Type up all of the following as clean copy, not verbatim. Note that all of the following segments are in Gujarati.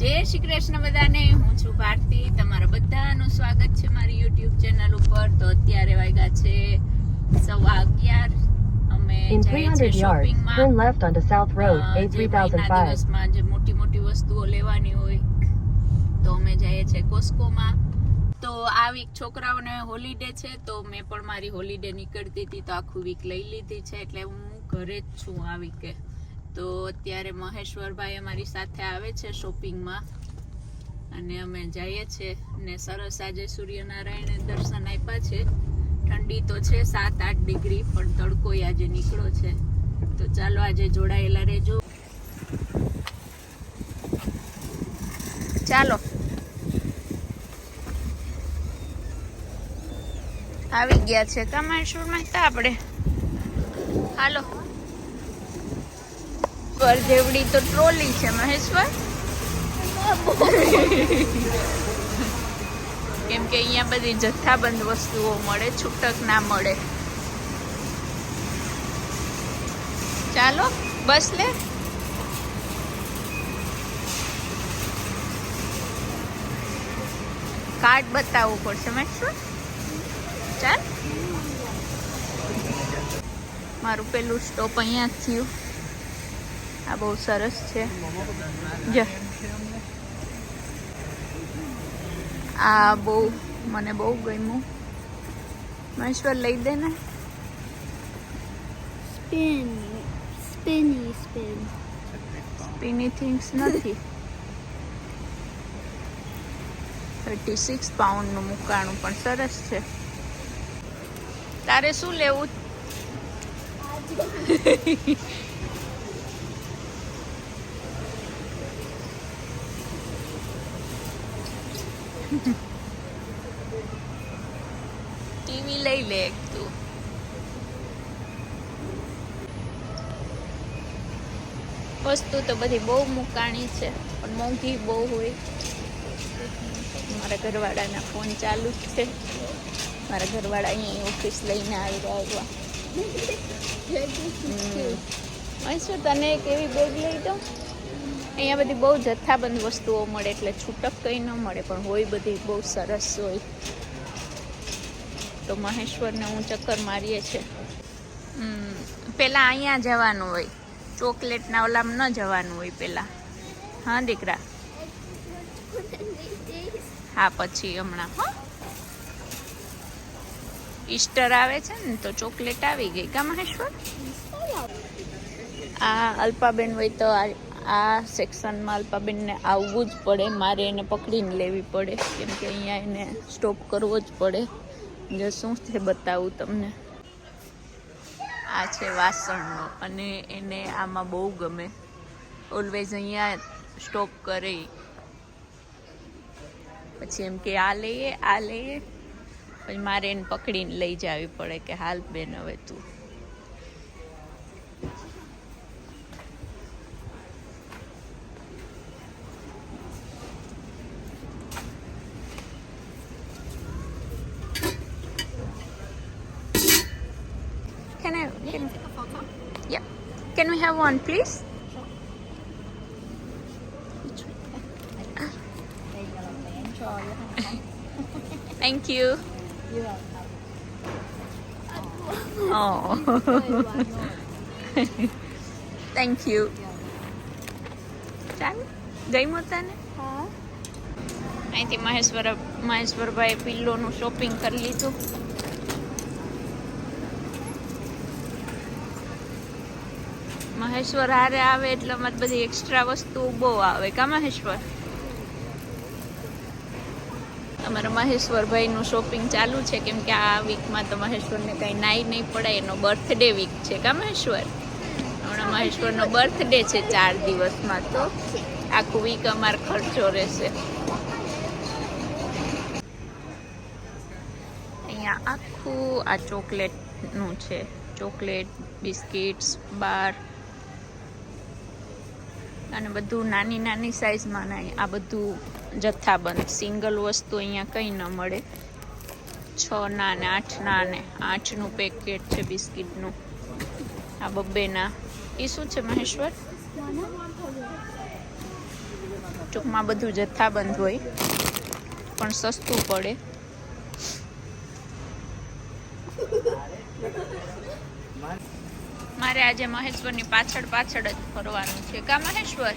જય શ્રી કૃષ્ણ બધાને. હું છું ભારતી. તમારા બધાનું સ્વાગત છે મારી યુટ્યુબ ચેનલ ઉપર. તો અત્યારે વાગ્યા છે 11:15. અમે જઈએ છીએ શોપિંગમાં. turn left onto South Road, A3005. દિવસમાં જે મોટી મોટી વસ્તુઓ લેવાની હોય તો અમે જઈએ છીએ કોસ્કોમાં. તો આ વીક છોકરાઓને હોલિડે છે તો મેં પણ મારી હોલિડે નીકળતી હતી તો આખું વીક લઈ લીધી છે, એટલે હું ઘરે જ છું આ વીકે. તો અત્યારે મહેશ્વરભાઈ અમારી સાથે આવે છે શોપિંગમાં અને અમે જઈએ છીએ ને સરસ આજે સૂર્યનારાયણે દર્શન આપ્યા છે. ઠંડી તો છે 7-8 ડિગ્રી, પણ તડકો આજે નીકળ્યો છે. તો ચાલો આજે જોડાયેલા રહેજો. ચાલો આવી ગયા છે કમાશૂર મહેતા આપણે. હાલો. પર જેવડી તો ટ્રોલી છે મહેશ્વર, કેમ કે અહીંયા બધી જથ્થાબંધ વસ્તુઓ મળે, છૂટક ના મળે. ચાલો બસ લે. કાર્ડ બતાવવું પડશે મહેશ્વર. ચાલ, મારું પેલું સ્ટોપ અહીંયા જ થયું. આ બહુ સરસ છે. જો આ મને બહુ ગમ્યું. મહેશ્વર લઈ દે ને. સ્પિની થિંગ્સ નથી. 36 પાઉન્ડનું મુકાણું પણ સરસ છે. તારે શું લેવું? ટીવી લઈ લે એક તું. વસ્તુ તો બધી બહુ મુકાણી છે પણ મોંઘી બહુ હોય. મારા ઘરવાળાના ફોન ચાલુ જ છે. મારા ઘરવાળા અહીં ઓફિસ લઈને આવી રહ્યા. મહેશ્વર તને એક એવી બેગ લઈ દઉં. અહીંયા બધી બહુ જથ્થાબંધ વસ્તુઓ મળે, એટલે છૂટક કંઈ ન મળે, પણ હોય બધી બહુ સરસ હોય. તો મહેશ્વરને હું ચક્કર મારીએ છીએ. પહેલાં અહીંયા જવાનું હોય, ચોકલેટના ઓલામાં ન જવાનું હોય પહેલાં. હા દીકરા. હા પછી હમણાં. હા, ઈસ્ટર આવે છે ને તો ચોકલેટ આવી ગઈ કા મહેશ્વર? આ અલ્પાબેન હોય તો આ સેક્શનમાં અલ્પાબેનને આવવું જ પડે. મારે એને પકડીને લેવી પડે, કેમ કે અહીંયા એને સ્ટોપ કરવો જ પડે. જો શું છે બતાવું તમને. આ છે વાસણનો, અને એને આમાં બહુ ગમે. ઓલવેઝ અહીંયા સ્ટોપ કરે. પછી એમ કે આ લઈએ આ લઈએ, પછી મારે એને પકડીને લઈ જવી પડે કે હાલ બેન હવે તું. Can we have one, please? Thank you. Oh. Thank you. ચાલ, ગમ્યું તને? હા. અહીંથી મહેશ્વરભાઈ પિલ્લોનું શોપિંગ કરી લીધું. મહેશ્વર હારે આવે એટલે અમારે બધી એક્સ્ટ્રા વસ્તુ બહુ આવે કા મહેશ્વર? અમારા મહેશ્વરભાઈનું શોપિંગ ચાલુ છે, કેમ કે આ વીકમાં તો મહેશ્વરને કંઈ નાઈ નહીં પડે. એનો બર્થડે વીક છે કા મહેશ્વર? હમણાં મહેશ્વરનો બર્થડે છે 4 દિવસમાં, તો આખું વીક અમારો ખર્ચો રહેશે. અહીંયા આખું આ ચોકલેટનું છે. ચોકલેટ, બિસ્કિટ્સ, બાર અને બધું નાની નાની સાઈઝમાં. આ બધું જથ્થાબંધ સિંગલ વસ્તુ અહીંયા કંઈ ન મળે. 6ના ને 8ના ને 8નું પેકેટ છે બિસ્કિટનું. આ 2 ના. એ શું છે મહેશ્વર? ટૂંકમાં બધું જથ્થાબંધ હોય પણ સસ્તું પડે. મારે આજે મહેશ્વરની પાછળ પાછળ જ ફરવાનું છે કા મહેશ્વર?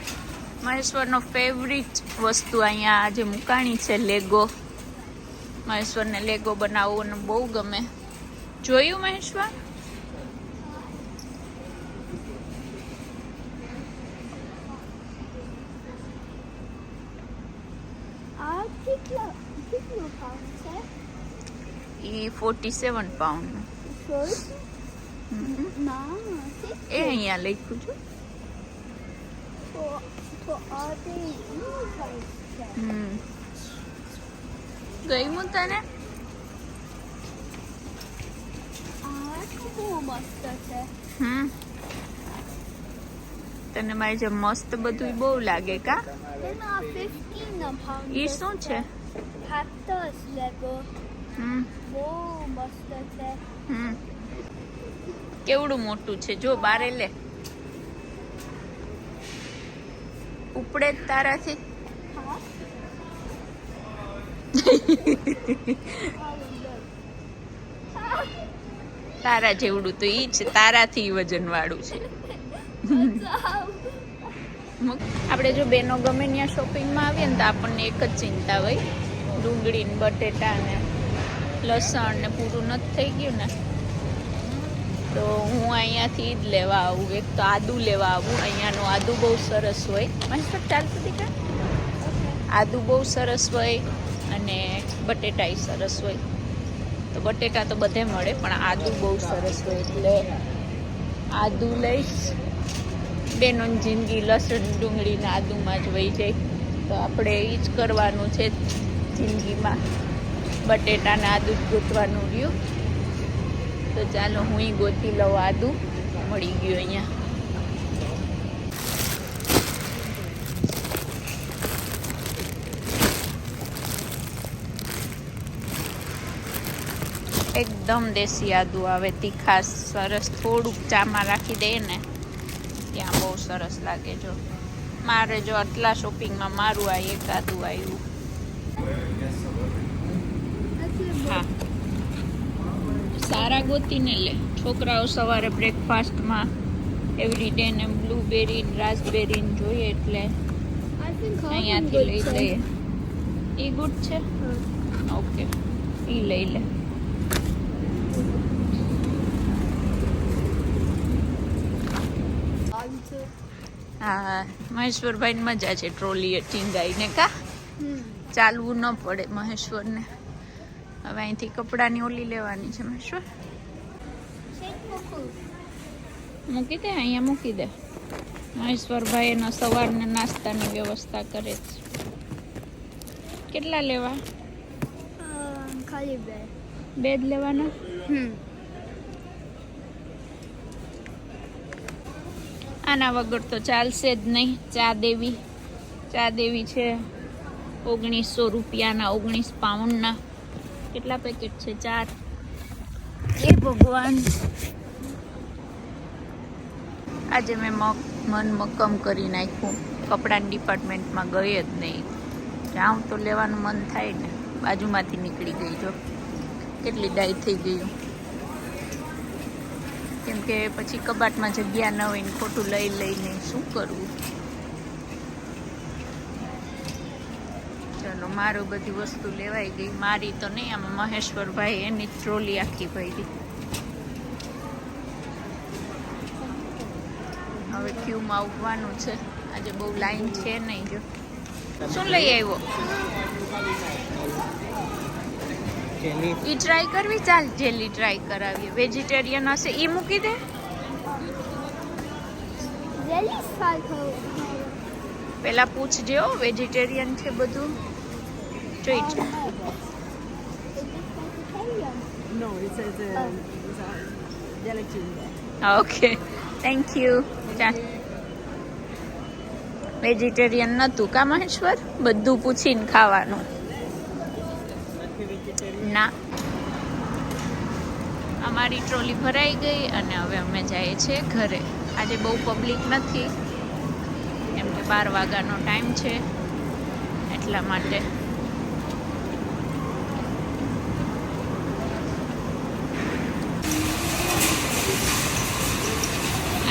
મહેશ્વરનો ફેવરિટ વસ્તુ અહીંયા આજે મુકાણી છે લેગો. મહેશ્વરને લેગો બનાવવાનું બહુ ગમે. જોયું મહેશ્વર? કેટલું પાઉન્ડ છે? એ 47 પાઉન્ડ. ના એ અહીંયા લખ્યું છે. તો આ તે છે. ગયું તને? આ તો બહુ મસ્ત છે. તને મારી જે મસ્ત બધું બહુ લાગે કા? એના 15 પાઉન્ડ. એ શું છે? Cactus Lego. બહુ મસ્ત છે. કેવડું મોટું છે જો બારે લે. ઉપડે જ તારાથી. હા. તારા જેવડું તો ઈ છે, તારાથી વજન વાળું છે. આપણે જો બેનો ગમે ત્યાં શોપિંગમાં આવીએ ને તો આપણને એક જ ચિંતા હોય, ડુંગળી ને બટેટા ને લસણ ને પૂરું નથી થઈ ગયું ને, તો હું અહીંયાથી જ લેવા આવું. એક તો આદુ લેવા આવું, અહીંયાનું આદુ બહુ સરસ હોય. મસ્ત ચાલતું દીકા, આદુ બહુ સરસ હોય અને બટેટા સરસ હોય. તો બટેટા તો બધે મળે પણ આદુ બહુ સરસ હોય એટલે આદુ લઈશ. બેનોની જિંદગી લસણ ડુંગળી ને આદુમાં જ વહી જાય, તો આપણે એ જ કરવાનું છે જિંદગીમાં, બટેટા ને આદુ જ ગોતવાનું રહ્યું. તો ચાલો હું ગોતી લઉં. આદુ મળી ગયું અહીંયા. એકદમ દેશી આદુ આવે, તીખાસ સરસ. થોડુંક ચામાં રાખી દે ને ત્યાં બહુ સરસ લાગે. જો મારે જો આટલા શોપિંગમાં મારું આ એક આદુ આવ્યું. હા, સારા ગોતીને લે. છોકરાઓ સવારે બ્રેકફાસ્ટમાં એવરીડે ને બ્લુબેરી રાસબેરી જોઈએ એટલે અહીંયાથી લઈ લઈએ. એ ગુડ છે, ઓકે, એ લઈ લે. હા, મહેશ્વરભાઈ મજા છે ટ્રોલી ટીંગાઈને કા? ચાલવું ન પડે મહેશ્વરને. હવે અહીંથી કપડાની ઓલી લેવાની છે મહેશ્વર. મૂકી દે, અહીંયા મૂકી દે. મહેશ્વરભાઈ એનો સવારના નાસ્તાની વ્યવસ્થા કરે છે. કેટલા લેવા? ખાલી બે જ લેવાના. આના વગર તો ચાલશે જ નહીં. ચા દેવી છે 1900 રૂપિયાના, 19 પાઉન્ડના. કેટલા પેકેટ છે? 4. એ ભગવાન, આજે મેં મન મક્કમ કરી નાખ્યું. કપડાની ડિપાર્ટમેન્ટમાં ગઈ જ નહીં. જાઉં તો લેવાનું મન થાય ને, બાજુમાંથી નીકળી ગઈ. જો કેટલી ડાય થઈ ગયું. કેમ કે પછી કબાટમાં જગ્યા ન હોય ને ખોટું લઈને શું કરવું. ચલો, મારું બધી વસ્તુ લેવાઈ ગઈ. મારી તો નહીં, આમાં મહેશ્વરભાઈ એની ટ્રોલી આખી ભરી. હવે ક્યુમાં આવવાનું છે. આજે બહુ લાઈન છે નહીં. જો શું લઈ આવ્યો? ઈ ટ્રાય કરવી? ચાલ, જેલી ટ્રાય કરાવીએ. વેજીટેરિયન હશે ઈ મૂકી દે. પેલા પૂછજે હો, વેજીટેરિયન છે બધું. જોઈ છે. No, it says it's a gelatin. Okay, thank you. ચાલ, વેજીટેરિયન નતું કા મહેશ્વર? બધું પૂછીને ખાવાનું. ના, અમારી ટ્રોલી ભરાઈ ગઈ અને હવે અમે જઈએ છીએ ઘરે. આજે બહુ પબ્લિક નથી, કેમ કે 12 વાગ્યાનો ટાઈમ છે. એટલા માટે.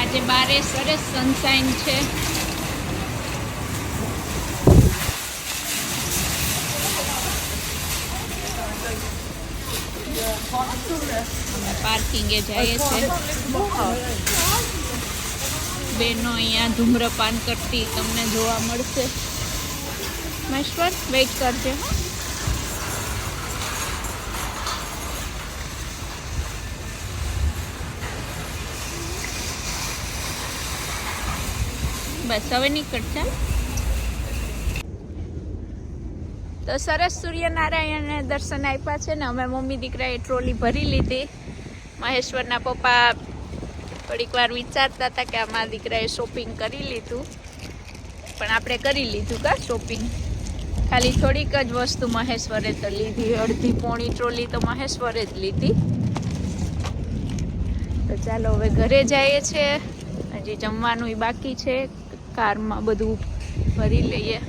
આજે બારે સરસ સનશાઇન છે. અમે પાર્કિંગે જઈએ છે. બેનો અહીંયા ધૂમ્રપાન કરતી તમને જોવા મળશે. મહેશ્વર વેઇટ કરજે. બસ હવે નીકળ ચાલ. તો સરસ સૂર્યનારાયણને દર્શન આપ્યા છે ને અમે મમ્મી દીકરાએ ટ્રોલી ભરી લીધી. મહેશ્વરના પપ્પા થોડીક વાર વિચારતા હતા કે અમારા દીકરાએ શોપિંગ કરી લીધું, પણ આપણે કરી લીધું કા શોપિંગ. ખાલી થોડીક જ વસ્તુ મહેશ્વરે તો લીધી, અડધી પોણી ટ્રોલી તો મહેશ્વરે જ લીધી. તો ચાલો હવે ઘરે જઈએ છે. હજી જમવાનું બાકી છે, કારમાં બધું ભરી લઈએ.